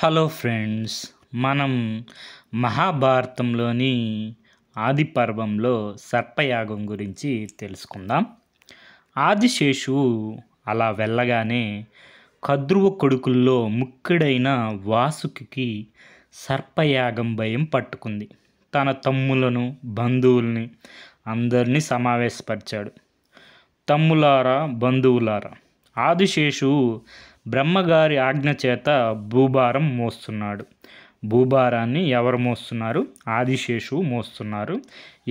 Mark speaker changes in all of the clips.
Speaker 1: Hello friends, మనం మహాభారతంలోని ఆది పర్వంలో సర్పయాగం గురించి తెలుసుకుందాం. ఆదిశేషువు అలా వెళ్ళగానే కద్రువ కొడుకుల్లో ముఖ్యుడైన వాసుకి సర్పయాగం భయం పట్టుకుంది. తన తమ్ములను, బంధువుల్ని అందరినీ సమావేశపరిచాడు. తమ్ములారా, బంధువులారా, ఆదిశేషువు బ్రహ్మగారి ఆజ్ఞ చేత భూభారం మోస్తున్నాడు. భూభారాన్ని ఎవరు మోస్తున్నారు? ఆదిశేషువు మోస్తున్నారు.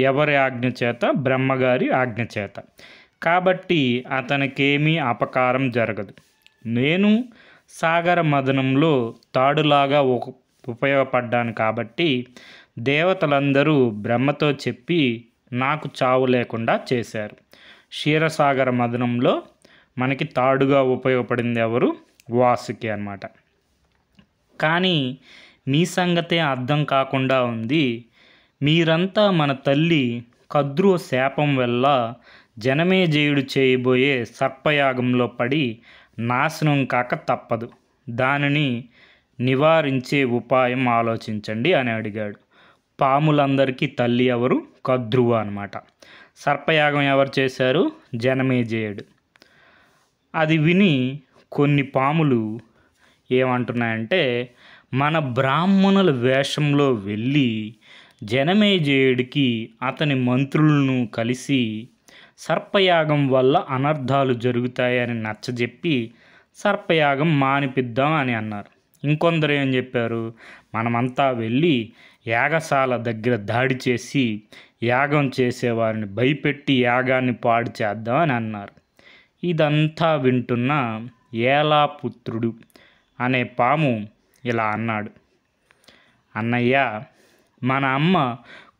Speaker 1: ఎవరి ఆజ్ఞ చేత? బ్రహ్మగారి ఆజ్ఞ చేత. కాబట్టి అతనికేమీ అపకారం జరగదు. నేను సాగర మదనంలో తాడులాగా ఉపయోగపడ్డాను కాబట్టి దేవతలందరూ బ్రహ్మతో చెప్పి నాకు చావు లేకుండా చేశారు. క్షీరసాగర మదనంలో మనకి తాడుగా ఉపయోగపడింది ఎవరు? వాసుకి అన్నమాట. కానీ మీ సంగతే అర్థం కాకుండా ఉంది. మీరంతా మన తల్లి కద్రువ శాపం వల్ల జనమేజయుడు చేయబోయే సర్పయాగంలో పడి నాశనం కాక తప్పదు. దానిని నివారించే ఉపాయం ఆలోచించండి అని అడిగాడు. పాములందరికీ తల్లి ఎవరు? కద్రువ అన్నమాట. సర్పయాగం ఎవరు చేశారు? జనమేజయుడు. అది విని కొన్ని పాములు ఏమంటున్నాయంటే, మన బ్రాహ్మణుల వేషంలో వెళ్ళి జనమేజయుడికి అతని మంత్రులను కలిసి సర్పయాగం వల్ల అనర్థాలు జరుగుతాయని నచ్చజెప్పి సర్పయాగం మానిపిద్దాం అని అన్నారు. ఇంకొందరు ఏం చెప్పారు? మనమంతా వెళ్ళి యాగశాల దగ్గర దాడి చేసి యాగం చేసేవారిని భయపెట్టి యాగాన్ని పాడు చేద్దాం అని అన్నారు. ఇదంతా వింటున్న ఏలాపుత్రుడు అనే పాము ఇలా అన్నాడు, అన్నయ్య, మన అమ్మ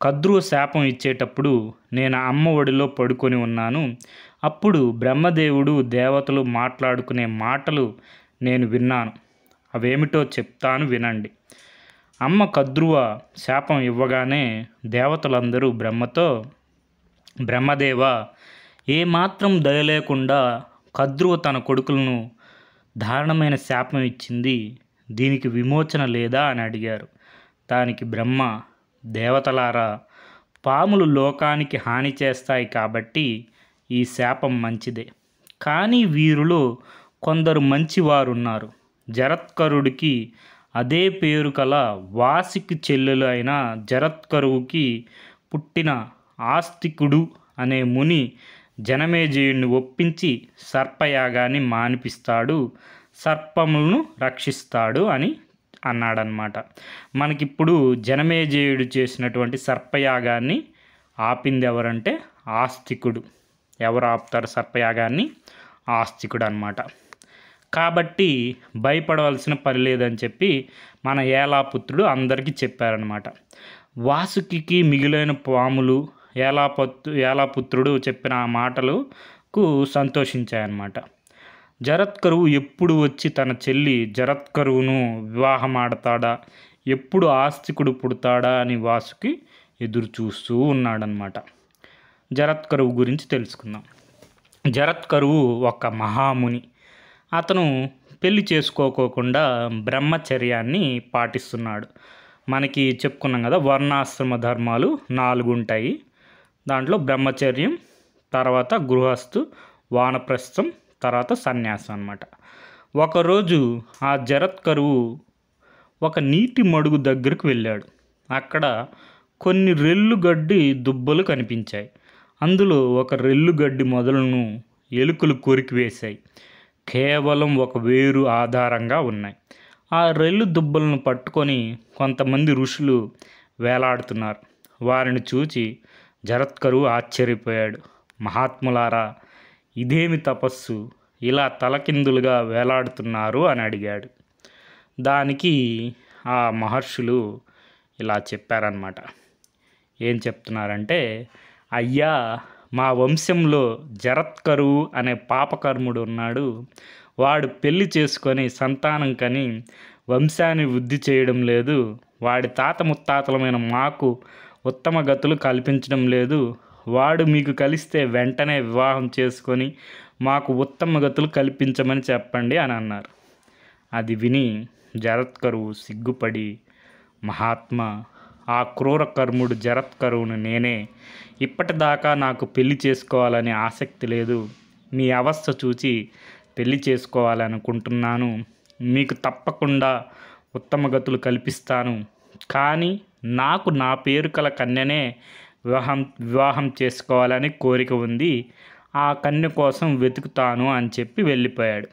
Speaker 1: కద్రువ శాపం ఇచ్చేటప్పుడు నేను అమ్మ ఒడిలో పడుకొని ఉన్నాను. అప్పుడు బ్రహ్మదేవుడు దేవతలు మాట్లాడుకునే మాటలు నేను విన్నాను. అవేమిటో చెప్తాను వినండి. అమ్మ కద్రువ శాపం ఇవ్వగానే దేవతలందరూ బ్రహ్మతో, బ్రహ్మదేవ, ఏమాత్రం దయ లేకుండా కద్రువ తన కొడుకులను దారుణమైన శాపం ఇచ్చింది. దీనికి విమోచన లేదా అని అడిగారు. దానికి బ్రహ్మ, దేవతలారా, పాములు లోకానికి హాని చేస్తాయి కాబట్టి ఈ శాపం మంచిదే. కానీ వీరిలో కొందరు మంచివారున్నారు. జరత్కరుడికి అదే పేరు కల వాసికి చెల్లెలు అయిన జరత్కరువుకి పుట్టిన ఆస్తికుడు అనే ముని జనమేజయుడిని ఒప్పించి సర్పయాగాన్ని మానిపిస్తాడు, సర్పములను రక్షిస్తాడు అని అన్నాడనమాట. మనకిప్పుడు జనమేజయుడు చేసినటువంటి సర్పయాగాన్ని ఆపింది ఎవరంటే ఆస్తికుడు. ఎవరు ఆపుతారు సర్పయాగాన్ని? ఆస్తికుడు అన్నమాట. కాబట్టి భయపడవలసిన పని లేదని చెప్పి మన ఏలాపుత్రుడు అందరికీ చెప్పారనమాట. వాసుకి మిగిలిన పాములు ఏలాపుత్రుడు చెప్పిన ఆ మాటలకు సంతోషించాయన్నమాట. జరత్కరువు ఎప్పుడు వచ్చి తన చెల్లి జరత్కరువును వివాహం ఆడతాడా, ఎప్పుడు ఆస్తికుడు పుడతాడా అని వాసుకి ఎదురు చూస్తూ ఉన్నాడనమాట. జరత్కరువు గురించి తెలుసుకుందాం. జరత్కరువు ఒక మహాముని. అతను పెళ్లి చేసుకోకోకుండా బ్రహ్మచర్యాన్ని పాటిస్తున్నాడు. మనకి చెప్పుకున్నాం కదా, వర్ణాశ్రమ ధర్మాలు 4 ఉంటాయి. దాంట్లో బ్రహ్మచర్యం, తర్వాత గృహస్థు, వానప్రస్థం, తర్వాత సన్యాసం అన్నమాట. ఒకరోజు ఆ జరత్కరువు ఒక నీటి మడుగు దగ్గరకు వెళ్ళాడు. అక్కడ కొన్ని రెల్లుగడ్డి దుబ్బలు కనిపించాయి. అందులో ఒక రెల్లుగడ్డి మొదలను ఎలుకలు కొరికివేశాయి. కేవలం ఒక వేరు ఆధారంగా ఉన్నాయి. ఆ రెల్లు దుబ్బలను పట్టుకొని కొంతమంది ఋషులు వేలాడుతున్నారు. వారిని చూచి జరత్కరువు ఆశ్చర్యపోయాడు. మహాత్ములారా, ఇదేమి తపస్సు, ఇలా తలకిందులుగా వేలాడుతున్నారు అని అడిగాడు. దానికి ఆ మహర్షులు ఇలా చెప్పారన్నమాట. ఏం చెప్తున్నారంటే, అయ్యా, మా వంశంలో జరత్కరువు అనే పాపకర్ముడు ఉన్నాడు. వాడు పెళ్లి చేసుకొని సంతానం కని వంశాన్ని వృద్ధి చేయడం లేదు. వాడి తాత ముత్తాతలమైన మాకు ఉత్తమ గతులు కల్పించడం లేదు. వాడు మీకు కలిస్తే వెంటనే వివాహం చేసుకొని మాకు ఉత్తమ గతులు కల్పించమని చెప్పండి అని అన్నారు. అది విని జరత్కరువు సిగ్గుపడి, మహాత్మా, ఆ క్రూర కర్ముడు జరత్కరువును నేనే. ఇప్పటిదాకా నాకు పెళ్లి చేసుకోవాలని ఆసక్తి లేదు. మీ అవస్థ చూచి పెళ్లి చేసుకోవాలనుకుంటున్నాను. మీకు తప్పకుండా ఉత్తమ గతులు కల్పిస్తాను. కానీ నాకు నా పేరు కల కన్యనే వివాహం చేసుకోవాలని కోరిక ఉంది. ఆ కన్య కోసం వెతుకుతాను అని చెప్పి వెళ్ళిపోయాడు.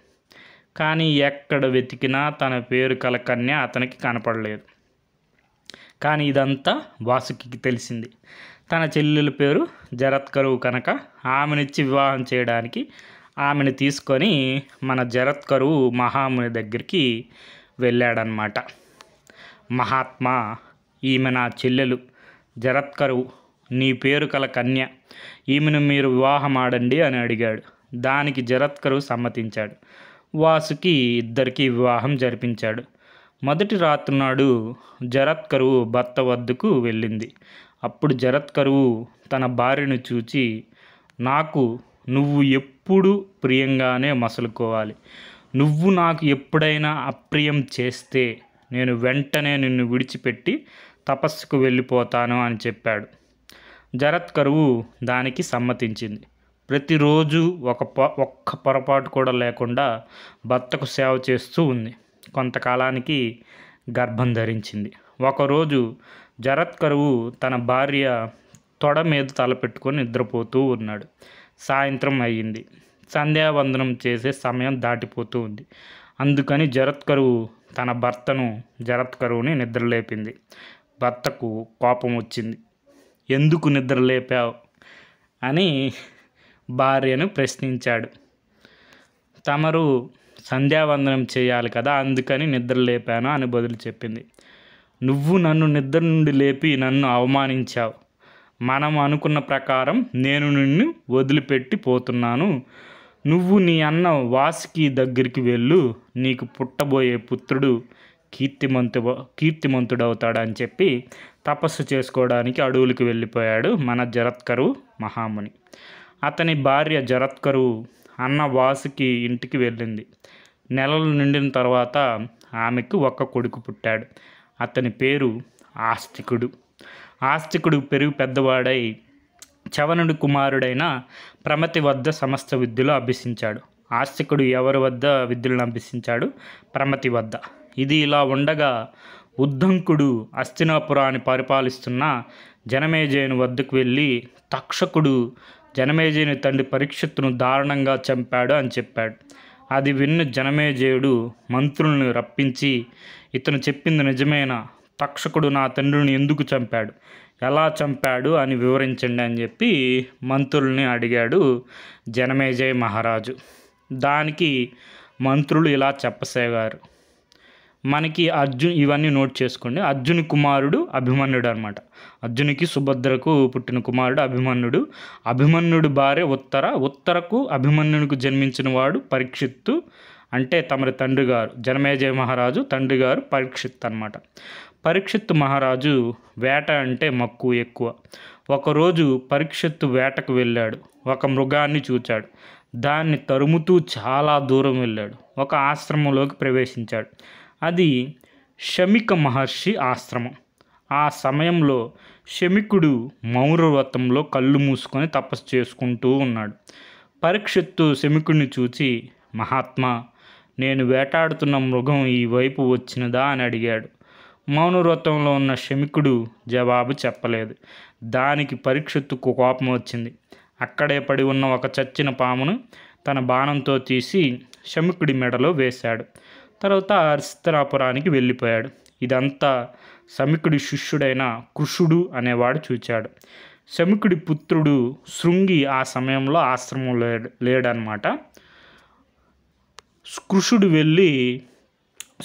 Speaker 1: కానీ ఎక్కడ వెతికినా తన పేరు కల కన్య అతనికి కనపడలేదు. కానీ ఇదంతా వాసుకి తెలిసింది. తన చెల్లెల పేరు జరత్కరువు కనుక ఆమెనిచ్చి వివాహం చేయడానికి ఆమెను తీసుకొని మన జరత్కరువు మహాముని దగ్గరికి వెళ్ళాడనమాట. మహాత్మా, ఈమె నా చెల్లెలు జరత్కరువు, నీ పేరు కల కన్య, ఈమెను మీరు వివాహం ఆడండి అని అడిగాడు. దానికి జరత్కరువు సమ్మతించాడు. వాసుకి ఇద్దరికీ వివాహం జరిపించాడు. మొదటి రాత్రి నాడు జరత్కరువు భర్త వద్దకు వెళ్ళింది. అప్పుడు జరత్కరువు తన భార్యను చూచి, నాకు నువ్వు ఎప్పుడు ప్రియంగానే మసలుకోవాలి. నువ్వు నాకు ఎప్పుడైనా అప్రియం చేస్తే నేను వెంటనే నిన్ను విడిచిపెట్టి తపస్సుకు వెళ్ళిపోతాను అని చెప్పాడు. జరత్కరువు దానికి సమ్మతించింది. ప్రతిరోజు ఒక్క పొరపాటు కూడా లేకుండా భర్తకు సేవ చేస్తూ ఉంది. కొంతకాలానికి గర్భం ధరించింది. ఒకరోజు జరత్కరువు తన భార్య తొడ మీద తలపెట్టుకొని నిద్రపోతూ ఉన్నాడు. సాయంత్రం అయ్యింది. సంధ్యావందనం చేసే సమయం దాటిపోతూ ఉంది. అందుకని తన జరత్కరువుని నిద్రలేపింది. భర్తకు కోపం వచ్చింది. ఎందుకు నిద్రలేపావు అని భార్యను ప్రశ్నించాడు. తమరు సంధ్యావందనం చేయాలి కదా, అందుకని నిద్రలేపాను అని బదులు చెప్పింది. నువ్వు నన్ను నిద్ర నుండి లేపి నన్ను అవమానించావు. మనం అనుకున్న ప్రకారం నేను నిన్ను వదిలిపెట్టి పోతున్నాను. నువ్వు నీ అన్న వాసుకి దగ్గరికి వెళ్ళు. నీకు పుట్టబోయే పుత్రుడు కీర్తిమంతుడవుతాడని చెప్పి తపస్సు చేసుకోవడానికి అడవులకు వెళ్ళిపోయాడు మన జరత్కరువు మహాముని. అతని భార్య జరత్కరువు అన్న వాసుకి ఇంటికి వెళ్ళింది. నెలలు నిండిన తర్వాత ఆమెకు ఒక కొడుకు పుట్టాడు. అతని పేరు ఆస్తికుడు. ఆస్తికుడు పెరిగి పెద్దవాడై చవనుడి కుమారుడైన ప్రమతి వద్ద సమస్త విద్యలు అభ్యసించాడు. ఆస్తికుడు ఎవరి వద్ద విద్యలను అభ్యసించాడు? ప్రమతి వద్ద. ఇది ఇలా ఉండగా ఉద్దంకుడు హస్తినాపురాన్ని పరిపాలిస్తున్న జనమేజయుని వద్దకు వెళ్ళి తక్షకుడు జనమేజయుని తండ్రి పరీక్షిత్తును దారుణంగా చంపాడు అని చెప్పాడు. అది విన్న జనమేజయుడు మంత్రులను రప్పించి, ఇతను చెప్పింది నిజమేనా? తక్షకుడు నా తండ్రిని ఎందుకు చంపాడు, ఎలా చంపాడు అని వివరించండి అని చెప్పి మంత్రుల్ని అడిగాడు జనమేజయ మహారాజు. దానికి మంత్రులు ఇలా చెప్పసాగారు. మనకి ఇవన్నీ నోట్ చేసుకోండి. అర్జుని కుమారుడు అభిమన్యుడు అనమాట. అర్జునికి సుభద్రకు పుట్టిన కుమారుడు అభిమన్యుడు. అభిమన్యుడు భార్య ఉత్తరకు అభిమన్యునికి జన్మించిన వాడు పరీక్షిత్తు, అంటే తమరి తండ్రి గారు జనమేజయ మహారాజు తండ్రి గారు పరీక్షిత్తు అనమాట. పరీక్షిత్తు మహారాజు వేట అంటే మక్కువ ఎక్కువ. ఒకరోజు పరీక్షిత్తు వేటకు వెళ్ళాడు. ఒక మృగాన్ని చూచాడు. దాన్ని తరుముతూ చాలా దూరం వెళ్ళాడు. ఒక ఆశ్రమంలోకి ప్రవేశించాడు. అది శమిక మహర్షి ఆశ్రమం. ఆ సమయంలో శమికుడు మౌనవ్రతంలో కళ్ళు మూసుకొని తపస్సు చేసుకుంటూ ఉన్నాడు. పరీక్షిత్తు శమికుడిని చూచి, మహాత్మా, నేను వేటాడుతున్న మృగం ఈ వైపు వచ్చినదా అని అడిగాడు. మౌనవ్రతంలో ఉన్న శమికుడు జవాబు చెప్పలేదు. దానికి పరీక్షిత్తుకు కోపం వచ్చింది. అక్కడే పడి ఉన్న ఒక చచ్చిన పామును తన బాణంతో తీసి శమికుడి మెడలో వేశాడు. తర్వాత హస్తినాపురానికి వెళ్ళిపోయాడు. ఇదంతా శమికుడి శిష్యుడైన కృషుడు అనేవాడు చూచాడు. శమికుడి పుత్రుడు శృంగి ఆ సమయంలో ఆశ్రమంలో లేడనమాట. కృషుడు వెళ్ళి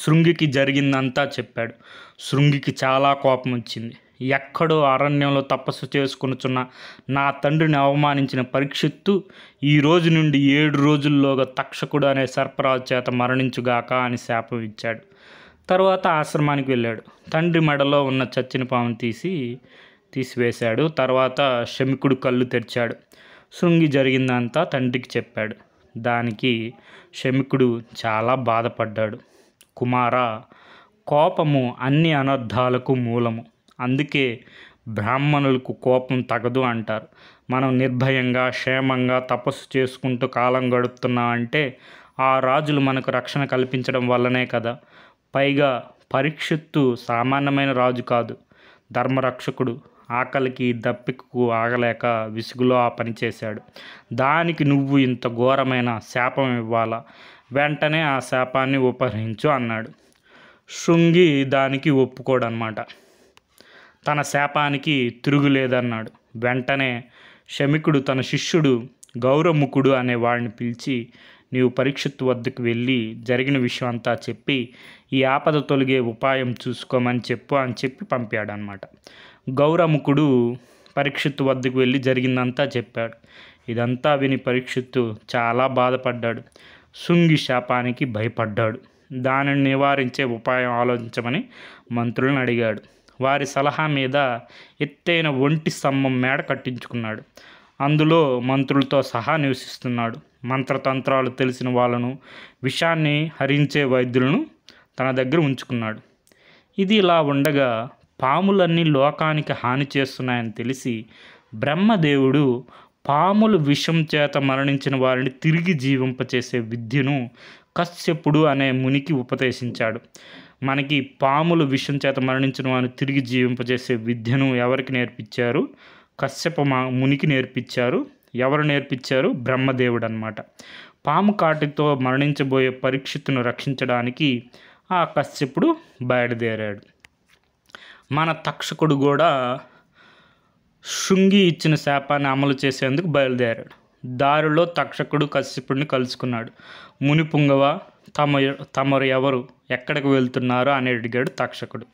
Speaker 1: శృంగికి జరిగిందంతా చెప్పాడు. శృంగికి చాలా కోపం వచ్చింది. ఎక్కడో అరణ్యంలో తపస్సు చేసుకొనుచున్న నా తండ్రిని అవమానించిన పరీక్షిత్తు ఈ రోజు నుండి 7 రోజుల్లోగా తక్షకుడు అనే సర్పరాజు చేత మరణించుగాక అని శాపం ఇచ్చాడు. తర్వాత ఆశ్రమానికి వెళ్ళాడు. తండ్రి మెడలో ఉన్న చచ్చిన పామును తీసివేశాడు. తర్వాత శమికుడు కళ్ళు తెరిచాడు. శృంగి జరిగిందంతా తండ్రికి చెప్పాడు. దానికి శమికుడు చాలా బాధపడ్డాడు. కుమారా, కోపము అన్ని అనర్థాలకు మూలము. అందుకే బ్రాహ్మణులకు కోపం తగదు అంటారు. మనం నిర్భయంగా క్షేమంగా తపస్సు చేసుకుంటూ కాలం గడుపుతున్నాం అంటే ఆ రాజులు మనకు రక్షణ కల్పించడం వల్లనే కదా. పైగా పరీక్షిత్తు సామాన్యమైన రాజు కాదు, ధర్మరక్షకుడు. ఆకలికి దప్పికకు ఆగలేక విసుగులో ఆ పని చేశాడు. దానికి నువ్వు ఇంత ఘోరమైన శాపం ఇవ్వాలా? వెంటనే ఆ శాపాన్ని ఉపహరించు అన్నాడు. శృంగి దానికి ఒప్పుకోడనమాట. తన శాపానికి తిరుగులేదన్నాడు. వెంటనే శమికుడు తన శిష్యుడు గౌరముఖుడు అనే వాడిని పిలిచి, నీవు పరీక్షిత్తు వద్దకు వెళ్ళి జరిగిన విషయం అంతా చెప్పి ఈ ఆపద తొలగే ఉపాయం చూసుకోమని చెప్పు అని చెప్పి పంపాడనమాట. గౌరముఖుడు పరీక్షిత్తు వద్దకు వెళ్ళి జరిగిందంతా చెప్పాడు. ఇదంతా విని పరీక్షిత్తు చాలా బాధపడ్డాడు. శృంగి శాపానికి భయపడ్డాడు. దానిని నివారించే ఉపాయం ఆలోచించమని మంత్రులను అడిగాడు. వారి సలహా మీద ఎత్తైన ఒంటి స్తంభం మేడ కట్టించుకున్నాడు. అందులో మంత్రులతో సహా నివసిస్తున్నాడు. మంత్రతంత్రాలు తెలిసిన వాళ్ళను, విషాన్ని హరించే వైద్యులను తన దగ్గర ఉంచుకున్నాడు. ఇది ఇలా ఉండగా పాములన్నీ లోకానికి హాని చేస్తున్నాయని తెలిసి బ్రహ్మదేవుడు పాములు విషం చేత మరణించిన వారిని తిరిగి జీవింపచేసే విద్యను కశ్యపుడు అనే మునికి ఉపదేశించాడు. మనకి పాములు విషం చేత మరణించిన వారిని తిరిగి జీవింపజేసే విద్యను ఎవరికి నేర్పించారు? కశ్యప మునికి నేర్పించారు. ఎవరు నేర్పించారు? బ్రహ్మదేవుడు అన్నమాట. పాము కాటితో మరణించబోయే పరీక్షిత్తును రక్షించడానికి ఆ కశ్యపుడు బయలుదేరాడు. మన తక్షకుడు కూడా శృంగి ఇచ్చిన శాపాన్ని అమలు చేసేందుకు బయలుదేరాడు. దారిలో తక్షకుడు కశ్యపుడిని కలుసుకున్నాడు. మునిపుంగవ, తమరు ఎవరు, ఎక్కడికి వెళ్తున్నారు అని అడిగాడు తక్షకుడు.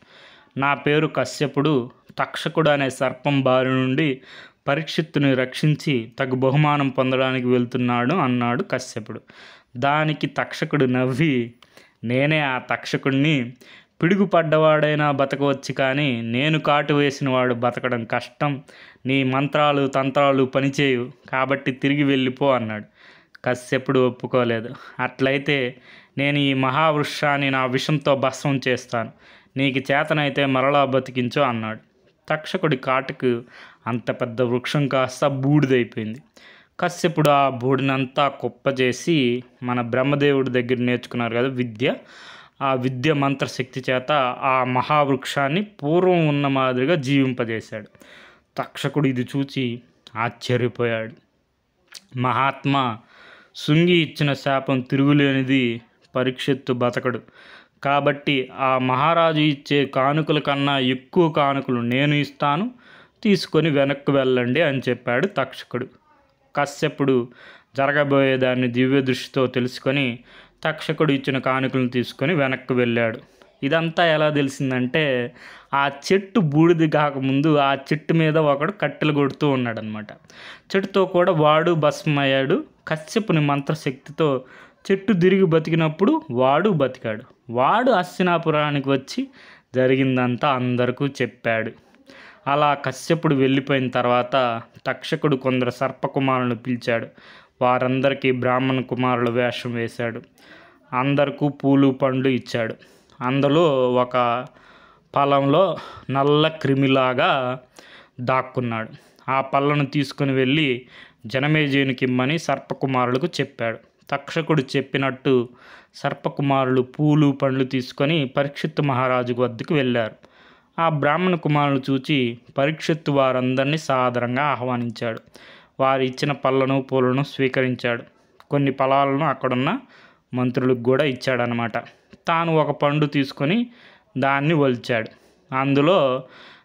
Speaker 1: నా పేరు కశ్యపుడు, తక్షకుడు అనే సర్పం బారి నుండి పరీక్షిత్తుని రక్షించి తగు బహుమానం పొందడానికి వెళ్తున్నాడు అన్నాడు కశ్యపుడు. దానికి తక్షకుడు నవ్వి, నేనే ఆ తక్షకుడిని. పిడుగుపడ్డవాడైనా బతకవచ్చు, కానీ నేను కాటు వేసిన వాడు బతకడం కష్టం. నీ మంత్రాలు తంత్రాలు పనిచేయు, కాబట్టి తిరిగి వెళ్ళిపో అన్నాడు. కశ్యపుడు ఒప్పుకోలేదు. అట్లయితే నేను ఈ మహావృక్షాన్ని నా విషంతో భస్మం చేస్తాను, నీకు చేతనైతే మరలా బతికించు అన్నాడు. తక్షకుడి కాటుకు అంత పెద్ద వృక్షం కాస్త బూడిదైపోయింది. కశ్యపుడు ఆ బూడినంతా కుప్పచేసి మన బ్రహ్మదేవుడి దగ్గర నేర్చుకున్నారు కదా విద్య, ఆ విద్య మంత్రశక్తి చేత ఆ మహావృక్షాన్ని పూర్వం ఉన్న మాదిరిగా జీవింపజేశాడు. తక్షకుడు ఇది చూచి ఆశ్చర్యపోయాడు. మహాత్మా, శృంగి ఇచ్చిన శాపం తిరుగులేనిది, పరీక్షిత్తు బతకడు. కాబట్టి ఆ మహారాజు ఇచ్చే కానుకల కన్నా ఎక్కువ కానుకలు నేను ఇస్తాను, తీసుకొని వెనక్కి వెళ్ళండి అని చెప్పాడు తక్షకుడు. కశ్యపుడు జరగబోయేదాన్ని దివ్య దృష్టితో తెలుసుకొని తక్షకుడు ఇచ్చిన కానుకలను తీసుకొని వెనక్కి వెళ్ళాడు. ఇదంతా ఎలా తెలిసిందంటే, ఆ చెట్టు బూడిది కాకముందు ఆ చెట్టు మీద ఒకడు కట్టెలు కొడుతూ ఉన్నాడనమాట. చెట్టుతో కూడా వాడు భస్మయ్యాడు. కశ్యపుని మంత్రశక్తితో చెట్టు తిరిగి బతికినప్పుడు వాడు బతికాడు. వాడు హస్తినాపురానికి వచ్చి జరిగిందంతా అందరికీ చెప్పాడు. అలా కశ్యపుడు వెళ్ళిపోయిన తర్వాత తక్షకుడు కొందరు సర్పకుమారులను పిలిచాడు. వారందరికీ బ్రాహ్మణ కుమారుల వేషం వేశాడు. అందరికీ పూలు పండ్లు ఇచ్చాడు. అందులో ఒక పొలంలో నల్ల క్రిమిలాగా దాక్కున్నాడు. ఆ పళ్ళను తీసుకుని వెళ్ళి జనమేజయునికి ఇమ్మని సర్పకుమారులకు చెప్పాడు. తక్షకుడు చెప్పినట్టు సర్పకుమారులు పూలు పండ్లు తీసుకొని పరీక్షిత్తు మహారాజు వద్దకు వెళ్ళారు. ఆ బ్రాహ్మణ కుమారులు చూచి పరీక్షిత్తు వారందరినీ సాదరంగా ఆహ్వానించాడు. వారు ఇచ్చిన పళ్ళను పూలను స్వీకరించాడు. కొన్ని ఫలాలను అక్కడున్న మంత్రులకు కూడా ఇచ్చాడనమాట. తాను ఒక పండు తీసుకొని దాన్ని ఒలిచాడు. అందులో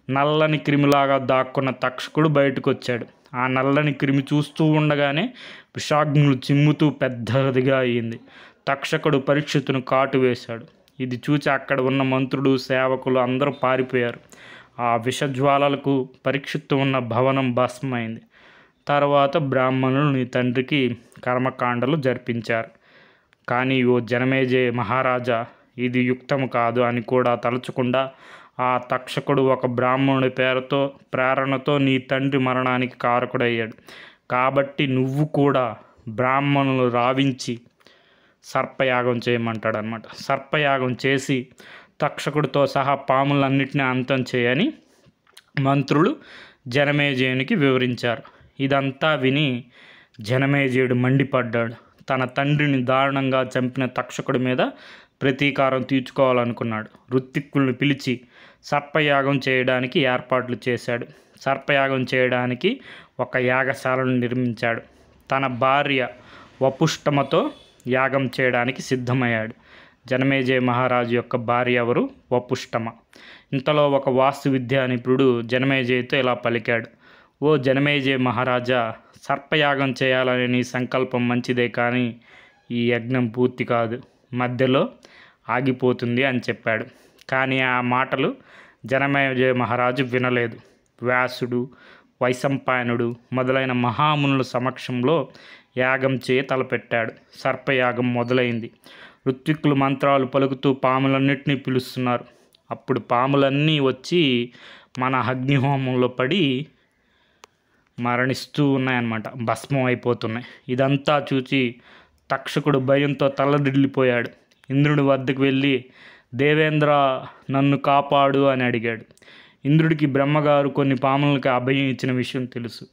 Speaker 1: నల్లని క్రిమిలాగా దాక్కున్న తక్షకుడు బయటకు వచ్చాడు. ఆ నల్లని క్రిమి చూస్తూ ఉండగానే విషాగ్నులు చిమ్ముతూ పెద్దదిగా అయింది. తక్షకుడు పరీక్షిత్తును కాటు వేశాడు. ఇది చూచి అక్కడ ఉన్న మంత్రులు, సేవకులు అందరూ పారిపోయారు. ఆ విషజ్వాలలకు పరీక్షిత్తు ఉన్న భవనం భస్మైంది. తర్వాత బ్రాహ్మణులు నీ తండ్రికి కర్మకాండలు జరిపించారు. కానీ ఓ జనమేజయ మహారాజా, ఇది యుక్తము కాదు అని కూడా తలుచకుండా ఆ తక్షకుడు ఒక బ్రాహ్మణుడి ప్రేరణతో నీ తండ్రి మరణానికి కారకుడయ్యాడు. కాబట్టి నువ్వు కూడా బ్రాహ్మణులు రావించి సర్పయాగం చేయమంటాడనమాట. సర్పయాగం చేసి తక్షకుడితో సహా పాములన్నిటిని అంతం చేయని మంత్రులు జనమేజయునికి వివరించారు. ఇదంతా విని జనమేజయుడు మండిపడ్డాడు. తన తండ్రిని దారుణంగా చంపిన తక్షకుడి మీద ప్రతీకారం తీర్చుకోవాలనుకున్నాడు. ఋత్విక్కులను పిలిచి సర్పయాగం చేయడానికి ఏర్పాట్లు చేశాడు. సర్పయాగం చేయడానికి ఒక యాగశాలను నిర్మించాడు. తన భార్య వపుష్టమతో యాగం చేయడానికి సిద్ధమయ్యాడు. జనమేజయ మహారాజు యొక్క భార్య ఎవరు? వపుష్టమ. ఇంతలో ఒక వాస్తు విద్యా నిపుణుడు జనమేజయతో ఇలా పలికాడు: ఓ జనమేజయ మహారాజా, సర్పయాగం చేయాలనే నీ సంకల్పం మంచిదే, కానీ ఈ యజ్ఞం పూర్తి కాదు, మధ్యలో ఆగిపోతుంది అని చెప్పాడు. కానీ ఆ మాటలు జనమేజయ మహారాజు వినలేదు. వ్యాసుడు, వైశంపాయనుడు మొదలైన మహామునుల సమక్షంలో యాగం చేయ తలపెట్టాడు. సర్పయాగం మొదలైంది. ఋత్విక్కులు మంత్రాలు పలుకుతూ పాములన్నింటినీ పిలుస్తున్నారు. అప్పుడు పాములన్నీ వచ్చి మన అగ్నిహోమంలో పడి మరణిస్తూ ఉన్నాయన్నమాట, భస్మం అయిపోతున్నాయి. ఇదంతా చూసి తక్షకుడు భయంతో తల్లడిల్లిపోయాడు. ఇంద్రుడి వద్దకు వెళ్ళి, దేవేంద్ర, నన్ను కాపాడు అని అడిగాడు. ఇంద్రుడికి బ్రహ్మగారు కొన్ని పాములకి అభయం ఇచ్చిన విషయం తెలుసు.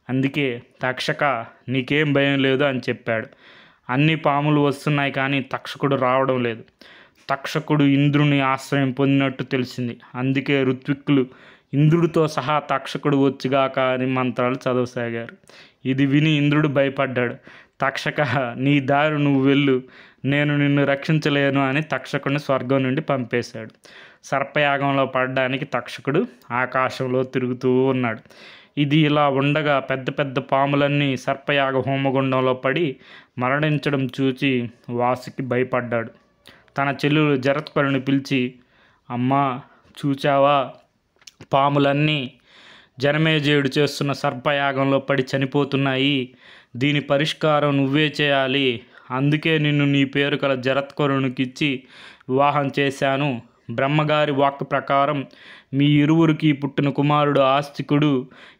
Speaker 1: అందుకే తక్షక, నీకేం భయం లేదు అని చెప్పాడు. అన్ని పాములు వస్తున్నాయి, కానీ తక్షకుడు రావడం లేదు. తక్షకుడు ఇంద్రుని ఆశ్రయం పొందినట్టు తెలిసింది. అందుకే ఋత్విక్కులు ఇంద్రుడితో సహా తక్షకుడు వచ్చిగాక అని మంత్రాలు చదవసాగారు. ఇది విని ఇంద్రుడు భయపడ్డాడు. తక్షక, నీ దారి నువ్వు వెళ్ళు, నేను నిన్ను రక్షించలేను అని తక్షకుడిని స్వర్గం నుండి పంపేశాడు. సర్పయాగంలో పడడానికి తక్షకుడు ఆకాశంలో తిరుగుతూ ఉన్నాడు. ఇది ఇలా ఉండగా పెద్ద పెద్ద పాములన్నీ సర్పయాగ హోమగుండంలో పడి మరణించడం చూసి వాసుకి భయపడ్డాడు. తన చెల్లెలు జరత్కరుని పిలిచి, అమ్మా, చూచావా, పాములన్నీ జనమేజయుడు చేస్తున్న సర్పయాగంలో పడి చనిపోతున్నాయి. దీని పరిష్కారం నువ్వే చేయాలి. అందుకే నిన్ను నీ పేరు కల జరత్కరునికిచ్చి వివాహం చేశాను. బ్రహ్మగారి వాక్కు ప్రకారం మీ ఇరువురికి పుట్టిన కుమారుడు ఆస్తికుడు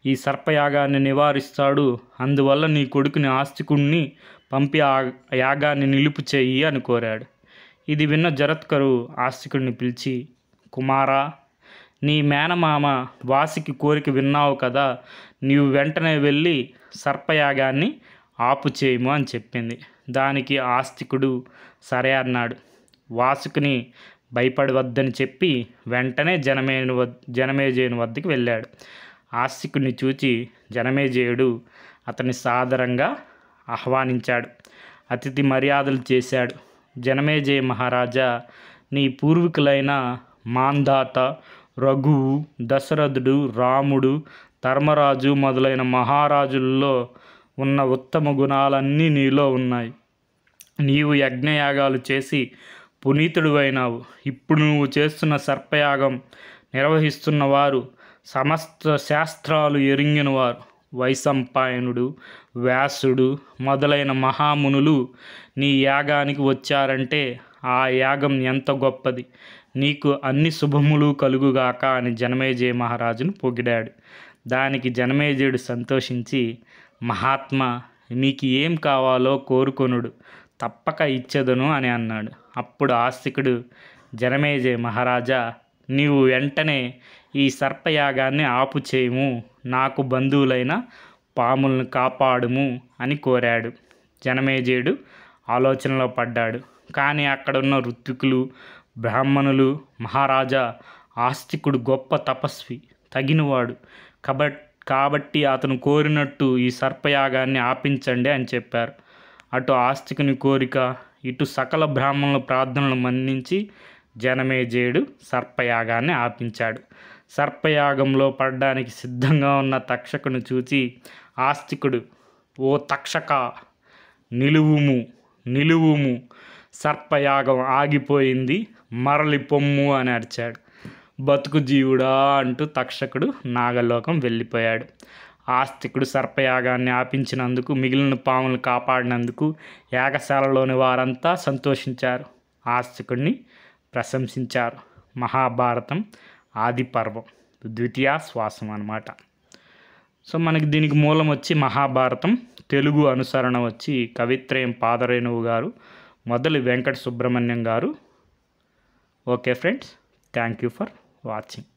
Speaker 1: ఈ సర్పయాగాన్ని నివారిస్తాడు. అందువల్ల నీ కొడుకుని ఆస్తికుడిని పంపి ఆ యాగాన్ని నిలుపు చెయ్యి అని కోరాడు. ఇది విన్న జరత్కరు ఆస్తికుడిని పిలిచి, కుమారా, నీ మేనమామ వాసికి కోరిక విన్నావు కదా, నీవు వెంటనే వెళ్ళి సర్పయాగాన్ని ఆపు చేయము అని చెప్పింది. దానికి ఆస్తికుడు సరే అన్నాడు. వాసుకుని భయపడవద్దని చెప్పి వెంటనే జనమేజయుని వద్దకు వెళ్ళాడు. ఆస్తికుడిని చూచి జనమేజయుడు అతన్ని సాదరంగా ఆహ్వానించాడు. అతిథి మర్యాదలు చేశాడు. జనమేజయ మహారాజా, నీ పూర్వీకులైన మాంధాత, రఘువు, దశరథుడు, రాముడు, ధర్మరాజు మొదలైన మహారాజుల్లో ఉన్న ఉత్తమ గుణాలన్నీ నీలో ఉన్నాయి. నీవు యజ్ఞయాగాలు చేసి పునీతుడివైనావు. ఇప్పుడు నువ్వు చేస్తున్న సర్పయాగం నిర్వహిస్తున్నవారు సమస్త శాస్త్రాలు ఎరింగినవారు. వైశంపాయనుడు, వ్యాసుడు మొదలైన మహామునులు నీ యాగానికి వచ్చారంటే ఆ యాగం ఎంత గొప్పది. నీకు అన్ని శుభములు కలుగుగాక అని జనమేజయ మహారాజును పొగిడాడు. దానికి జనమేజయుడు సంతోషించి, మహాత్మా, మీకు ఏం కావాలో కోరుకొనుడు, తప్పక ఇచ్చేదను అని అన్నాడు. అప్పుడు ఆస్తికుడు, జనమేజయ మహారాజా, నీవు వెంటనే ఈ సర్పయాగాన్ని ఆపు చేయము, నాకు బంధువులైన పాములను కాపాడుము అని కోరాడు. జనమేజయుడు ఆలోచనలో పడ్డాడు. కానీ అక్కడున్న ఋత్వికులు, బ్రాహ్మణులు, మహారాజా, ఆస్తికుడు గొప్ప తపస్వి, తగినవాడు కాబట్టి అతను కోరినట్టు ఈ సర్పయాగాన్ని ఆపించండి అని చెప్పారు. అటు ఆస్తికుని కోరిక, ఇటు సకల బ్రాహ్మణుల ప్రార్థనలు మన్నించి జనమేజయుడు సర్పయాగాన్ని ఆపించాడు. సర్పయాగంలో పడడానికి సిద్ధంగా ఉన్న తక్షకుని చూచి ఆస్తికుడు, ఓ తక్షక, నిలువుము, సర్పయాగం ఆగిపోయింది, మరలి పొమ్ము అని అరిచాడు. బతుకు జీవుడా అంటూ తక్షకుడు నాగలోకం వెళ్ళిపోయాడు. ఆస్తికుడు సర్పయాగాన్ని ఆపించినందుకు, మిగిలిన పాములను కాపాడినందుకు యాగశాలలోని వారంతా సంతోషించారు, ఆస్తికుడిని ప్రశంసించారు. మహాభారతం ఆది పర్వం, ద్వితీయ శ్వాసం అన్నమాట. సో మనకి దీనికి మూలం వచ్చి మహాభారతం, తెలుగు అనుసరణ వచ్చి కవిత్రయం పాదరేణువు గారు, మొదలు వెంకట సుబ్రహ్మణ్యం గారు okay friends, thank you for watching.